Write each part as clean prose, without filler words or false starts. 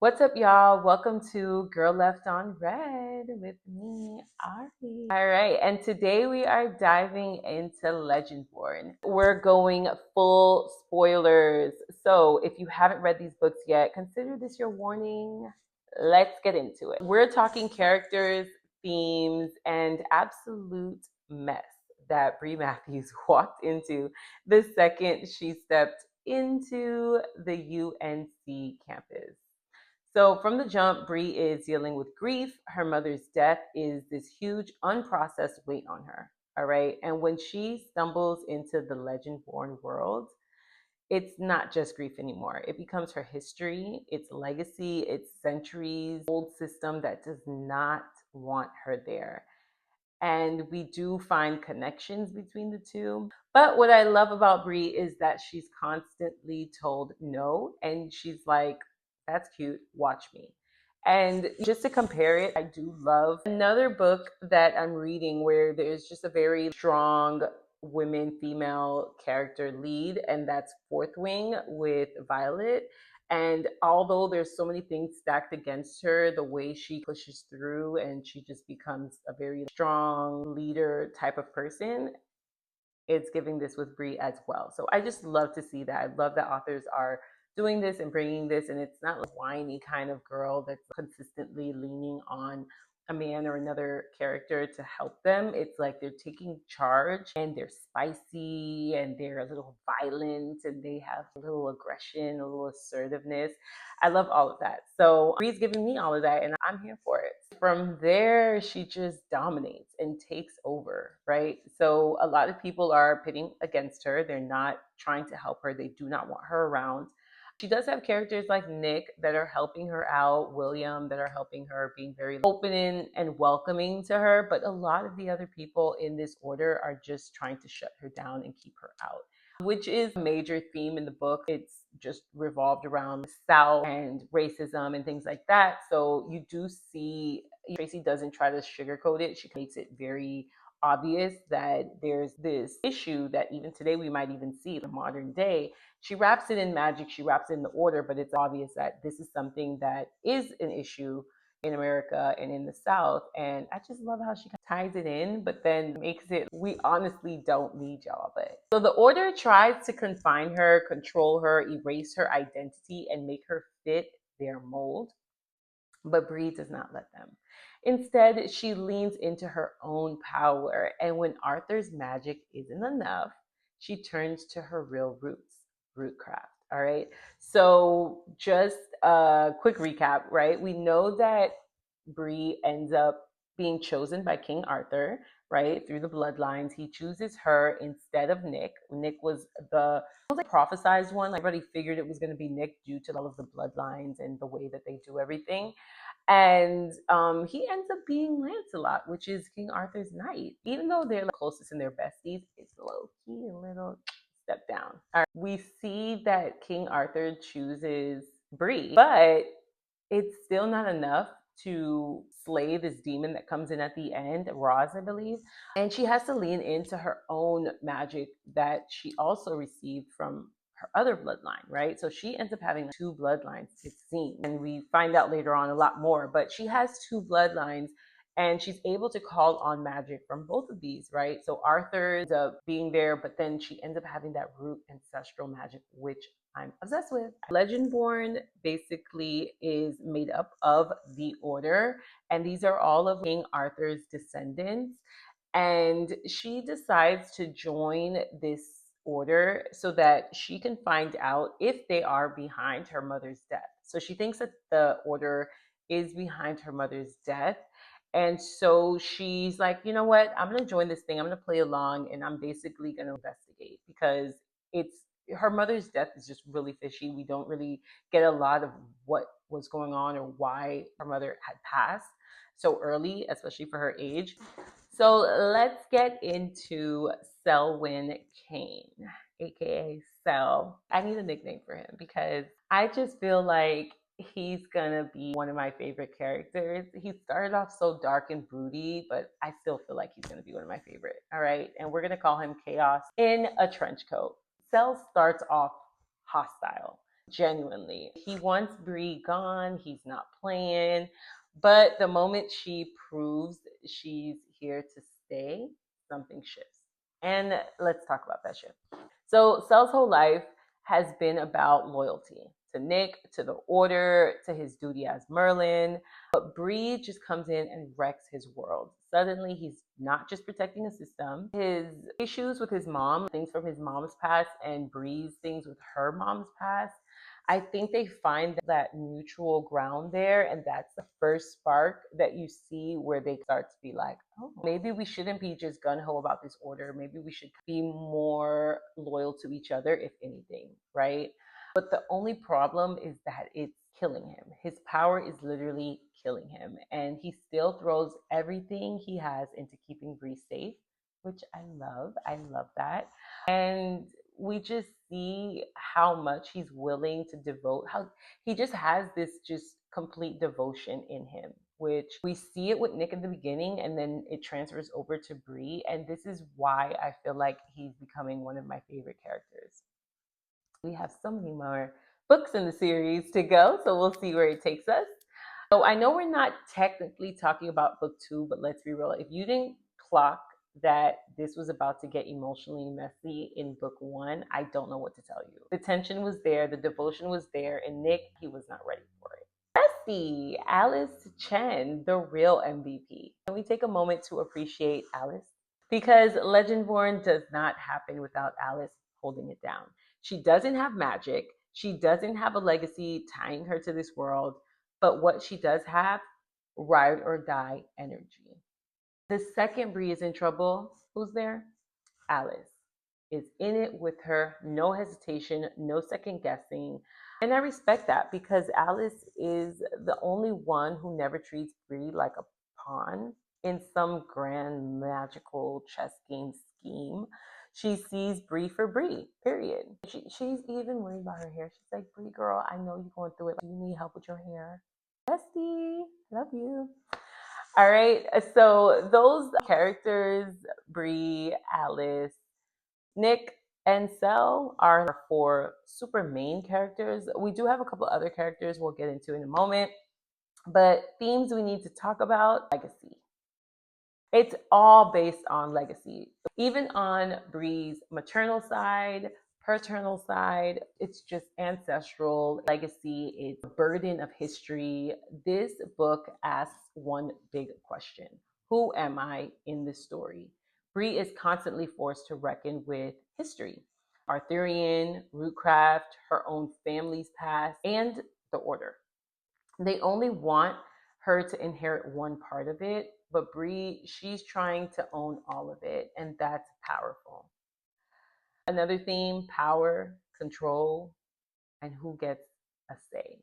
What's up, y'all? Welcome to Girl Left on Red with me, Ari. All right, and today we are diving into Legendborn. We're going full spoilers. So if you haven't read these books yet, consider this your warning. Let's get into it. We're talking characters, themes, and absolute mess that Bree Matthews walked into the second she stepped into the UNC campus. So from the jump, Bree is dealing with grief. Her mother's death is this huge unprocessed weight on her. All right. And when she stumbles into the Legendborn world, it's not just grief anymore. It becomes her history, its legacy, its centuries old system that does not want her there. And we do find connections between the two. But what I love about Brie is that she's constantly told no, and she's like, "That's cute. Watch me." And just to compare it, I do love another book that I'm reading where there's just a very strong women female character lead, and that's Fourth Wing with Violet. And although there's so many things stacked against her, the way she pushes through and she just becomes a very strong leader type of person, it's giving this with Brie as well. So I just love to see that. I love that authors are doing this and bringing this, and it's not like a whiny kind of girl that's consistently leaning on a man or another character to help them. It's like they're taking charge and they're spicy and they're a little violent and they have a little aggression, a little assertiveness. I love all of that. So Bree's giving me all of that and I'm here for it. From there, she just dominates and takes over, right? So a lot of people are pitting against her. They're not trying to help her. They do not want her around. She does have characters like Nick that are helping her out, William that are helping her, being very open and welcoming to her. But a lot of the other people in this order are just trying to shut her down and keep her out, which is a major theme in the book. It's just revolved around the South and racism and things like that. So you do see Tracy doesn't try to sugarcoat it. She makes it very obvious that there's this issue that even today we might even see in the modern day. She wraps it in magic, she wraps it in the order, but it's obvious that this is something that is an issue in America and in the South. And I just love how she ties it in, but then makes it, we honestly don't need y'all. But so the order tries to confine her, control her, erase her identity, and make her fit their mold. But Bree does not let them. Instead, she leans into her own power. And when Arthur's magic isn't enough, she turns to her real roots, Rootcraft. All right. So, just a quick recap, right? We know that Bree ends up being chosen by King Arthur, right? Through the bloodlines. He chooses her instead of Nick. Nick was the prophesized one. Like everybody figured it was going to be Nick due to all of the bloodlines and the way that they do everything. And he ends up being Lancelot, which is King Arthur's knight. Even though they're the closest and they're besties, it's low key a little step down. All right. We see that King Arthur chooses Bree, but it's still not enough to slay this demon that comes in at the end, Roz, I believe. And she has to lean into her own magic that she also received from her other bloodline, right? So she ends up having two bloodlines, it seems. And we find out later on a lot more, but she has two bloodlines and she's able to call on magic from both of these, right? So Arthur ends up being there, but then she ends up having that root ancestral magic, which I'm obsessed with. Legendborn basically is made up of the Order, and these are all of King Arthur's descendants. And she decides to join this order so that she can find out if they are behind her mother's death. So she thinks that the order is behind her mother's death. And so she's like, you know what? I'm going to join this thing. I'm going to play along and I'm basically going to investigate because it's her mother's death is just really fishy. We don't really get a lot of what was going on or why her mother had passed so early, especially for her age. So let's get into Selwyn Kane, aka Sel. I need a nickname for him because I just feel like he's gonna be one of my favorite characters. He started off so dark and broody, but I still feel like he's gonna be one of my favorite. All right, and we're gonna call him Chaos in a trench coat. Cell starts off hostile. Genuinely. He wants Bree gone. He's not playing. But the moment she proves she's here to stay, something shifts. And let's talk about that shift. So Cell's whole life has been about loyalty to Nick, to the Order, to his duty as Merlin. But Bree just comes in and wrecks his world. Suddenly, he's not just protecting a system. His issues with his mom, things from his mom's past, and Bree's things with her mom's past, I think they find that neutral ground there. And that's the first spark that you see where they start to be like, oh, maybe we shouldn't be just gun ho about this order. Maybe we should be more loyal to each other, if anything, right? But the only problem is that it's killing him. His power is literally killing him. And he still throws everything he has into keeping Bree safe, which I love. I love that. And we just see how much he's willing to devote, how he just has this just complete devotion in him, which we see it with Nick in the beginning and then it transfers over to Bree. And this is why I feel like he's becoming one of my favorite characters. We have so many more books in the series to go, so we'll see where it takes us. So I know we're not technically talking about book 2, but let's be real. If you didn't clock that this was about to get emotionally messy in book 1, I don't know what to tell you. The tension was there, the devotion was there, and Nick, he was not ready for it. Bestie, Alice Chen, the real MVP. Can we take a moment to appreciate Alice? Because Legendborn does not happen without Alice holding it down. She doesn't have magic. She doesn't have a legacy tying her to this world. But what she does have, ride or die energy. The second Bree is in trouble, who's there? Alice is in it with her, no hesitation, no second guessing. And I respect that because Alice is the only one who never treats Bree like a pawn in some grand magical chess game scheme. She sees Bree for Bree, period. She's even worried about her hair. She's like, Bree girl, I know you're going through it. Do you need help with your hair? Bestie, love you. All right. So those characters, Bree, Alice, Nick, and Cell are our 4 super main characters. We do have a couple other characters we'll get into in a moment, but themes we need to talk about: legacy. It's all based on legacy. Even on Bree's maternal side, paternal side, it's just ancestral legacy. It's a burden of history. This book asks one big question: who am I in this story? Bree is constantly forced to reckon with history, Arthurian, Rootcraft, her own family's past, and the Order. They only want her to inherit one part of it, but Bree, she's trying to own all of it, and that's powerful. Another theme: power, control, and who gets a say.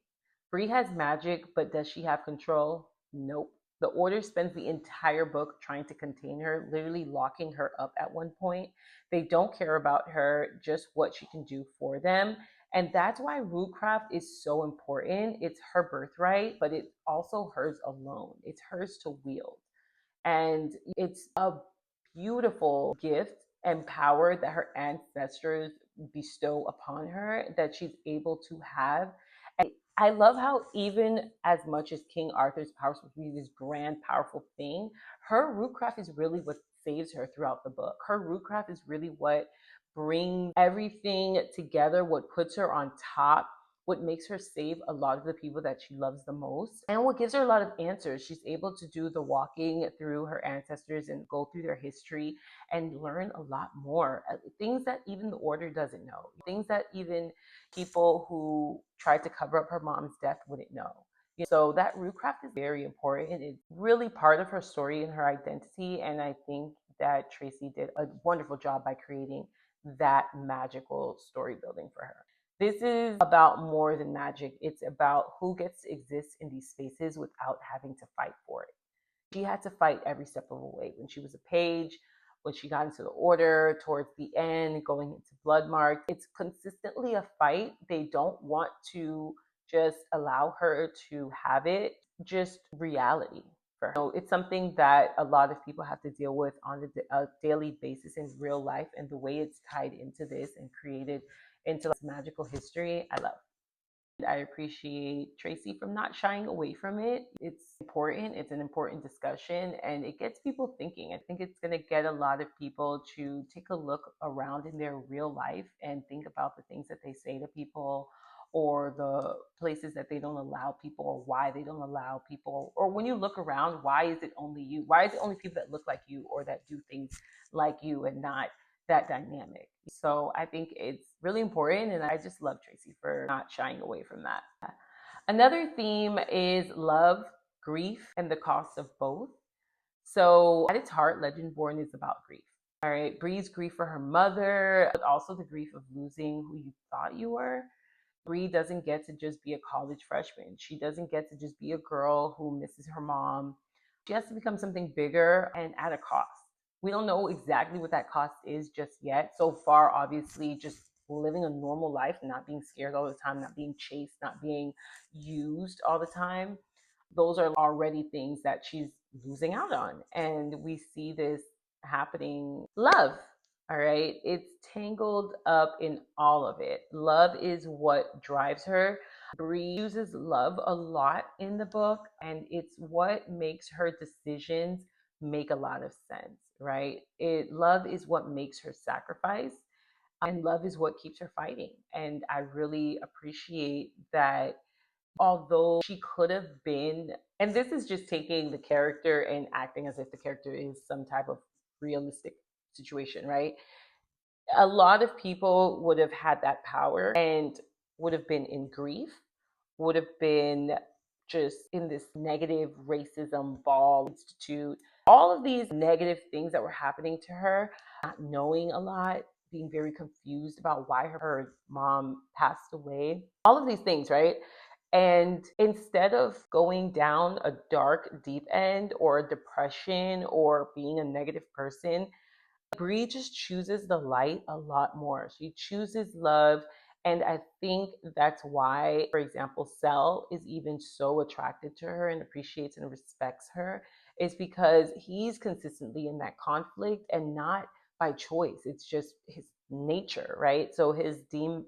Bree has magic, but does she have control? Nope. The Order spends the entire book trying to contain her, literally locking her up at one point. They don't care about her, just what she can do for them. And that's why Rootcraft is so important. It's her birthright, but it's also hers alone. It's hers to wield. And it's a beautiful gift and power that her ancestors bestow upon her that she's able to have. And I love how, even as much as King Arthur's power was really this grand, powerful thing, her Rootcraft is really what saves her throughout the book. Her Rootcraft is really what brings everything together, what puts her on top, what makes her save a lot of the people that she loves the most, and what gives her a lot of answers. She's able to do the walking through her ancestors and go through their history and learn a lot more. Things that even the Order doesn't know, things that even people who tried to cover up her mom's death wouldn't know. So that Rootcraft is very important. It's really part of her story and her identity. And I think that Tracy did a wonderful job by creating that magical story building for her. This is about more than magic. It's about who gets to exist in these spaces without having to fight for it. She had to fight every step of the way. When she was a page, when she got into the Order, towards the end, going into Bloodmarked, it's consistently a fight. They don't want to just allow her to have it, just reality for her. So it's something that a lot of people have to deal with on a daily basis in real life, and the way it's tied into this and created into this magical history, I love. I appreciate Tracy from not shying away from it. It's important, it's an important discussion, and it gets people thinking. I think it's going to get a lot of people to take a look around in their real life and think about the things that they say to people, or the places that they don't allow people, or why they don't allow people. Or when you look around, why is it only you? Why is it only people that look like you or that do things like you and not that dynamic? So I think it's really important, and I just love Tracy for not shying away from that. Another theme is love, grief, and the cost of both. So at its heart, Legendborn is about grief. All right, Bree's grief for her mother, but also the grief of losing who you thought you were. Bree doesn't get to just be a college freshman. She doesn't get to just be a girl who misses her mom. She has to become something bigger and at a cost. We don't know exactly what that cost is just yet. So far, obviously, just living a normal life, not being scared all the time, not being chased, not being used all the time. Those are already things that she's losing out on. And we see this happening. Love, all right, it's tangled up in all of it. Love is what drives her. Bree uses love a lot in the book, and it's what makes her decisions make a lot of sense, right? Love is what makes her sacrifice, and love is what keeps her fighting. And I really appreciate that. Although she could have been, and this is just taking the character and acting as if the character is some type of realistic situation, right? A lot of people would have had that power and would have been in grief, would have been just in this negative racism ball institute. All of these negative things that were happening to her, not knowing a lot, being very confused about why her mom passed away, all of these things, right? And instead of going down a dark, deep end or a depression or being a negative person, Bree just chooses the light a lot more. She chooses love. And I think that's why, for example, Cell is even so attracted to her and appreciates and respects her, is because he's consistently in that conflict and not by choice. It's just his nature, right? So his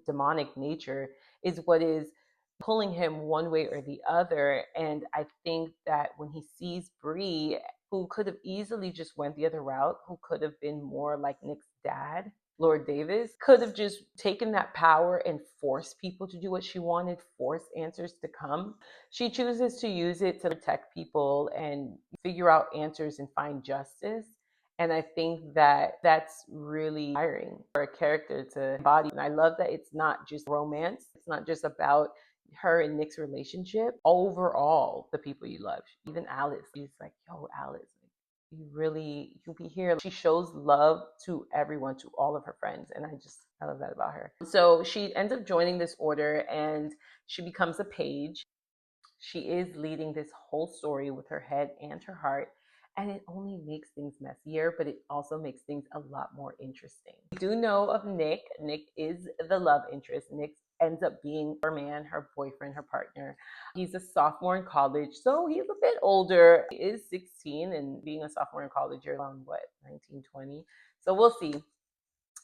demonic nature is what is pulling him one way or the other. And I think that when he sees Bree, who could have easily just went the other route, who could have been more like Nick's dad, Lord Davis, could have just taken that power and forced people to do what she wanted, force answers to come. She chooses to use it to protect people and figure out answers and find justice. And I think that that's really inspiring for a character to embody. And I love that it's not just romance. It's not just about her and Nick's relationship. Overall, the people you love, even Alice, she's like, yo, Alice, like, you'll be here. She shows love to everyone, to all of her friends. And I love that about her. So she ends up joining this order and she becomes a page. She is leading this whole story with her head and her heart. And it only makes things messier, but it also makes things a lot more interesting. We do know of Nick. Nick is the love interest. Nick ends up being her man, her boyfriend, her partner. He's a sophomore in college, so he's a bit older. He is 16, and being a sophomore in college, you're around what, 19, 20? So we'll see.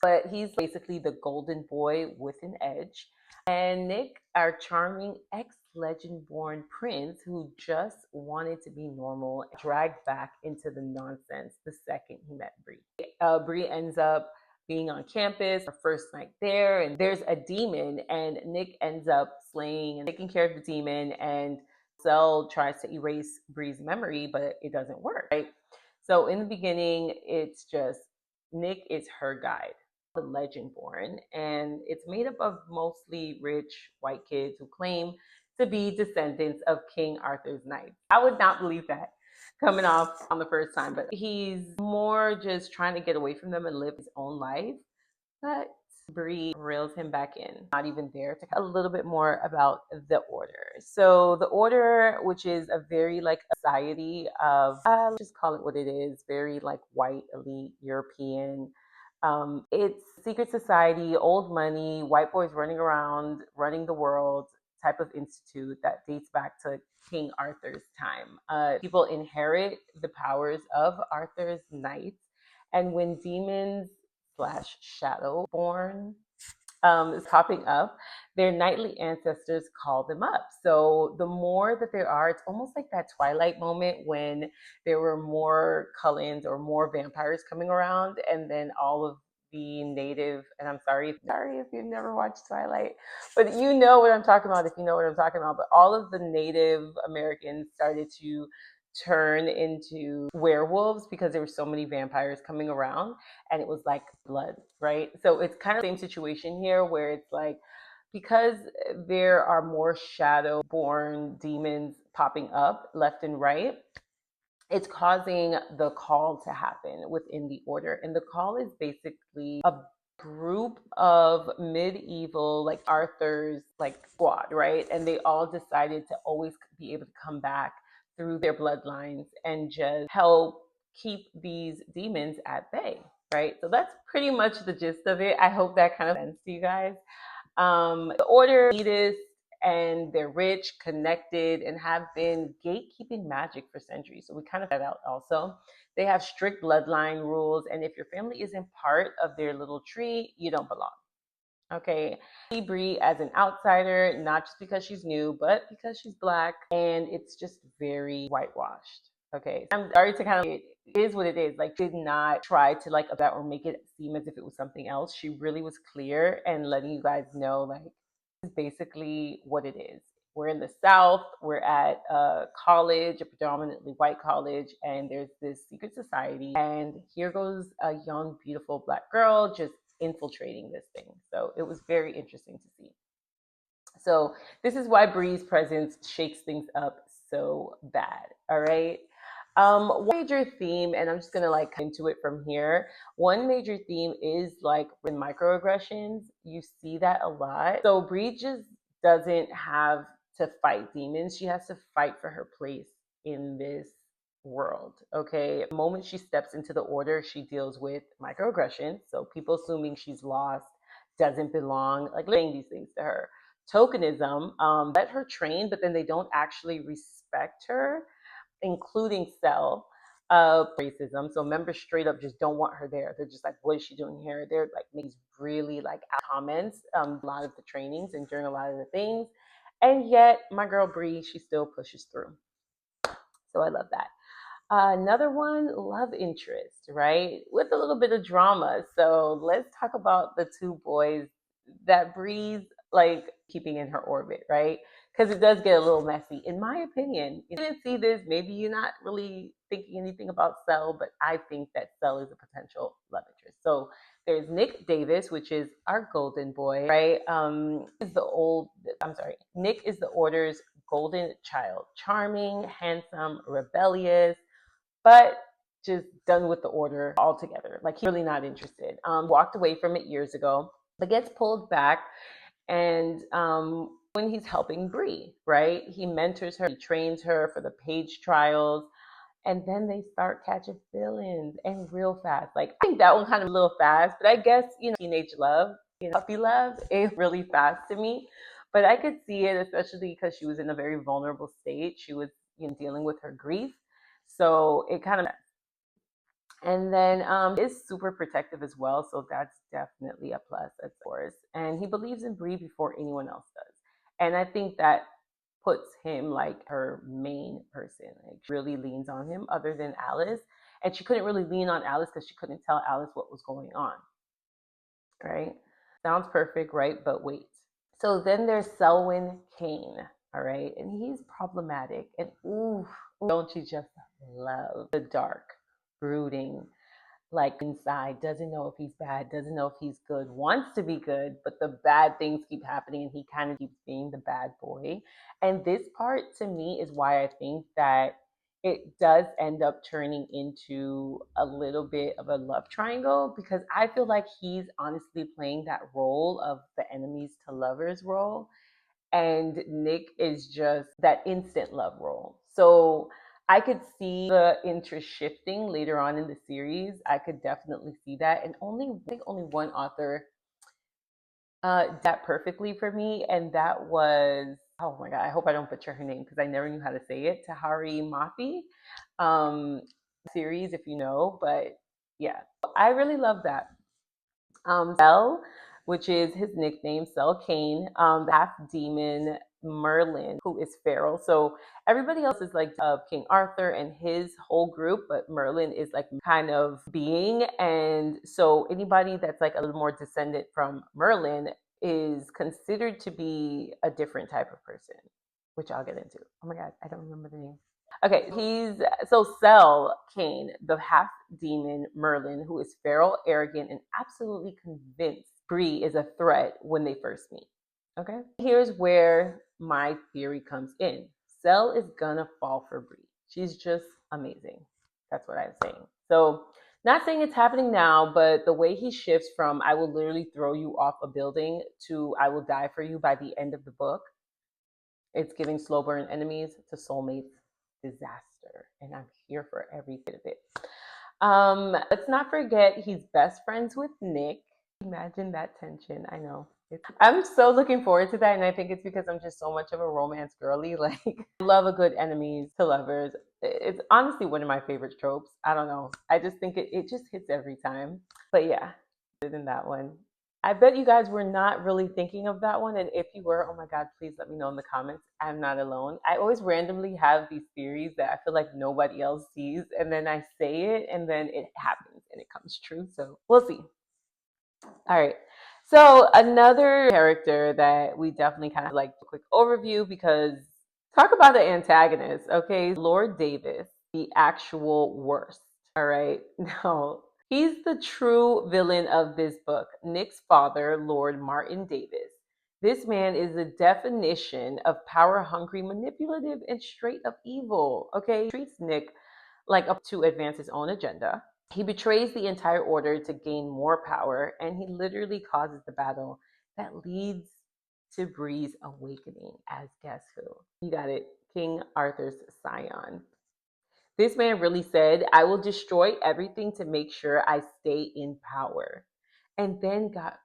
But he's basically the golden boy with an edge. And Nick, our charming ex-Legendborn prince who just wanted to be normal, dragged back into the nonsense the second he met Bree. Bree ends up being on campus, her first night there, and there's a demon, and Nick ends up slaying and taking care of the demon, and Cell tries to erase Bree's memory, but it doesn't work, right? So in the beginning, it's just Nick is her guide, the Legendborn, and it's made up of mostly rich white kids who claim to be descendants of King Arthur's knights. I would not believe that coming off on the first time, but he's more just trying to get away from them and live his own life. But Bree reels him back in, not even there to a little bit more about the order. So the order, which is a very like society of, let's just call it what it is, very like white, elite, European. It's secret society, old money, white boys running around, running the world type of institute that dates back to King Arthur's time. People inherit the powers of Arthur's knights. And when demons slash shadow born is popping up, their nightly ancestors call them up. So the more that there are, it's almost like that Twilight moment when there were more Cullens or more vampires coming around, and then all of the native, and I'm sorry if you've never watched Twilight, but you know what I'm talking about if you know what I'm talking about. But all of the Native Americans started to turn into werewolves because there were so many vampires coming around, and it was like blood, right? So it's kind of the same situation here where it's like, because there are more shadow born demons popping up left and right, it's causing the call to happen within the order. And the call is basically a group of medieval, like Arthur's like squad, right? And they all decided to always be able to come back through their bloodlines and just help keep these demons at bay, right? So that's pretty much the gist of it. I hope that kind of makes sense to you guys. The order elitist, and they're rich, connected, and have been gatekeeping magic for centuries. So we kind of that out also. They have strict bloodline rules, and if your family isn't part of their little tree, you don't belong. Okay, see Bree as an outsider, not just because she's new, but because she's Black, and it's just very whitewashed. Okay, I'm sorry to kind of, it is what it is. Like, did not try to like that or make it seem as if it was something else. She really was clear and letting you guys know, like, this is basically what it is. We're in the South. We're at a college, a predominantly white college, and there's this secret society. And here goes a young, beautiful Black girl just infiltrating this thing. So it was very interesting to see. So this is why Bree's presence shakes things up so bad. All right. One major theme, and I'm just gonna like come into it from here. One major theme is like with microaggressions. You see that a lot. So Bree just doesn't have to fight demons. She has to fight for her place in this world. Okay. The moment she steps into the order, she deals with microaggressions. So people assuming she's lost, doesn't belong, like saying these things to her. Tokenism, let her train, but then they don't actually respect her, including Cell. Racism. So members straight up just don't want her there. They're just like, what is she doing here? They're like making really like comments, a lot of the trainings and during a lot of the things. And yet my girl Bree, she still pushes through. So I love that. Another one, love interest, right? With a little bit of drama. So let's talk about the two boys that Bree's like keeping in her orbit, right? Because it does get a little messy. In my opinion, you didn't see this. Maybe you're not really thinking anything about Cell, but I think that Cell is a potential love interest. So there's Nick Davis, which is our golden boy, right? Is the old, I'm sorry, Nick is the Order's golden child. Charming, handsome, rebellious, but just done with the order altogether. Like, he's really not interested. Walked away from it years ago, but gets pulled back. And when he's helping Bree, right? He mentors her, he trains her for the page trials, and then they start catching feelings and real fast. Like, I think that one kind of a little fast, but I guess, you know, teenage love, you know, puppy love, is really fast to me. But I could see it, especially because she was in a very vulnerable state. She was, you know, dealing with her grief. So it kind of, and then is super protective as well. So that's definitely a plus, of course. And he believes in Bree before anyone else does. And I think that puts him like her main person. Like, really leans on him other than Alice. And she couldn't really lean on Alice because she couldn't tell Alice what was going on. Right? Sounds perfect, right? But wait. So then there's Selwyn Kane. All right. And he's problematic. And ooh, don't you just love the dark, brooding, like inside, doesn't know if he's bad, doesn't know if he's good, wants to be good, but the bad things keep happening and he kind of keeps being the bad boy. And this part to me is why I think that it does end up turning into a little bit of a love triangle, because I feel like he's honestly playing that role of the enemies to lovers role, and Nick is just that instant love role. So I could see the interest shifting later on in the series. I could definitely see that, and I think only one author did that perfectly for me, and that was, oh my god, I hope I don't butcher her name because I never knew how to say it. Tahari Mafi series, if you know, but yeah, I really love that. Belle, which is his nickname, Cell Kane, the half demon Merlin, who is feral. So everybody else is like of King Arthur and his whole group, but Merlin is like kind of being. And so anybody that's like a little more descendant from Merlin is considered to be a different type of person, which I'll get into. Oh my God, I don't remember the name. Okay, he's so Cell Kane, the half demon Merlin, who is feral, arrogant, and absolutely convinced Bree is a threat when they first meet. Okay, here's where my theory comes in. Cell is gonna fall for Bree. She's just amazing. That's what I'm saying. So, not saying it's happening now, but the way he shifts from I will literally throw you off a building to I will die for you by the end of the book, it's giving slow burn enemies to soulmates disaster. And I'm here for every bit of it. Let's not forget he's best friends with Nick. Imagine that tension. I know. I'm so looking forward to that, and I think it's because I'm just so much of a romance girly. Like, I love a good enemies to lovers. It's honestly one of my favorite tropes. I don't know. I just think it just hits every time. But yeah, than that one. I bet you guys were not really thinking of that one. And if you were, oh my God, please let me know in the comments. I'm not alone. I always randomly have these theories that I feel like nobody else sees. And then I say it and then it happens and it comes true. So we'll see. All right. So another character that we definitely kind of like a quick overview because talk about the antagonist, okay? Lord Davis, the actual worst. All right. Now, he's the true villain of this book. Nick's father, Lord Martin Davis. This man is the definition of power hungry, manipulative, and straight up evil. Okay. He treats Nick like up to advance his own agenda. He betrays the entire order to gain more power, and he literally causes the battle that leads to Bree's awakening as guess who? You got it, King Arthur's scion. This man really said, I will destroy everything to make sure I stay in power. And then got,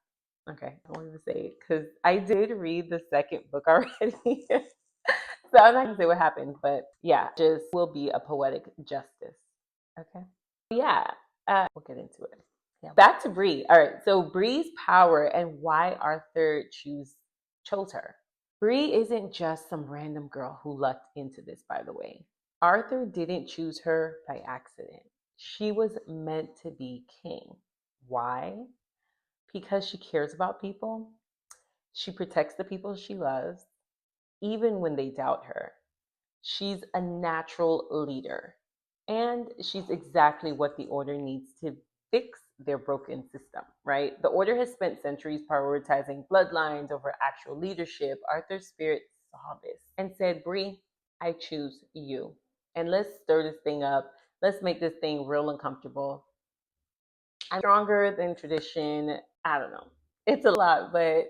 okay, I wanted to say it because I did read the second book already. So I'm not going to say what happened, but yeah, just will be a poetic justice. Okay. Yeah, we'll get into it. Yeah. Back to Bree. All right. So Bree's power and why Arthur chose her. Bree isn't just some random girl who lucked into this, by the way. Arthur didn't choose her by accident. She was meant to be king. Why? Because she cares about people. She protects the people she loves, even when they doubt her. She's a natural leader, and she's exactly what the order needs to fix their broken system, right? The order has spent centuries prioritizing bloodlines over actual leadership. Arthur's spirit saw this and said, Bree, I choose you. And let's stir this thing up. Let's make this thing real uncomfortable. I'm stronger than tradition. I don't know. It's a lot, but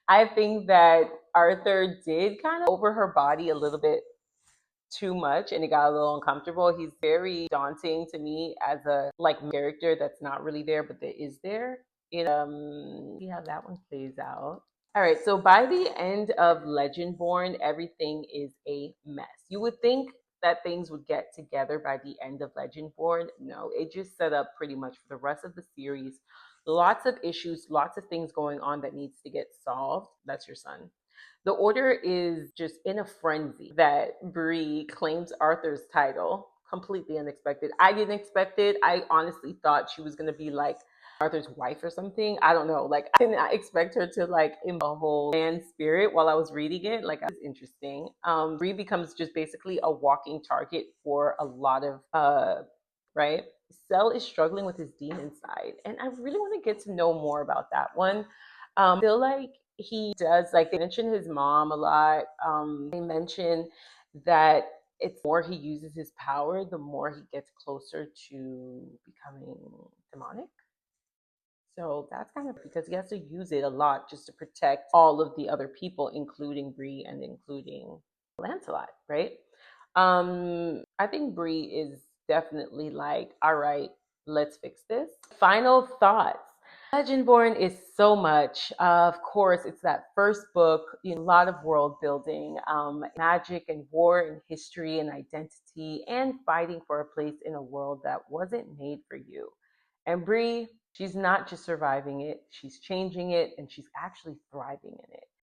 I think that Arthur did kind of over her body a little bit too much and it got a little uncomfortable. He's very daunting to me as a like character that's not really there but that is there. See how that one plays out. All right, so by the end of Legendborn, everything is a mess. You would think that things would get together by the end of Legendborn. No, it just set up pretty much for the rest of the series. Lots of issues, lots of things going on that needs to get solved. That's your son. The order is just in a frenzy that Bree claims Arthur's title. Completely unexpected. I didn't expect it. I honestly thought she was gonna be like Arthur's wife or something. I don't know. Like I did not expect her to like in a whole man spirit while I was reading it. Like it's interesting. Bree becomes just basically a walking target for a lot of right. Cell is struggling with his demon side, and I really want to get to know more about that one. I feel like he does like they mention his mom a lot. They mention that it's more he uses his power, the more he gets closer to becoming demonic. So that's kind of because he has to use it a lot just to protect all of the other people, including Bree and including Lancelot, right? I think Bree is definitely like, all right, let's fix this. Final thoughts. Legendborn is so much. Of course, it's that first book, a lot of world building, magic and war and history and identity, and fighting for a place in a world that wasn't made for you. And Bree, She's not just surviving it, she's changing it, and she's actually thriving in it.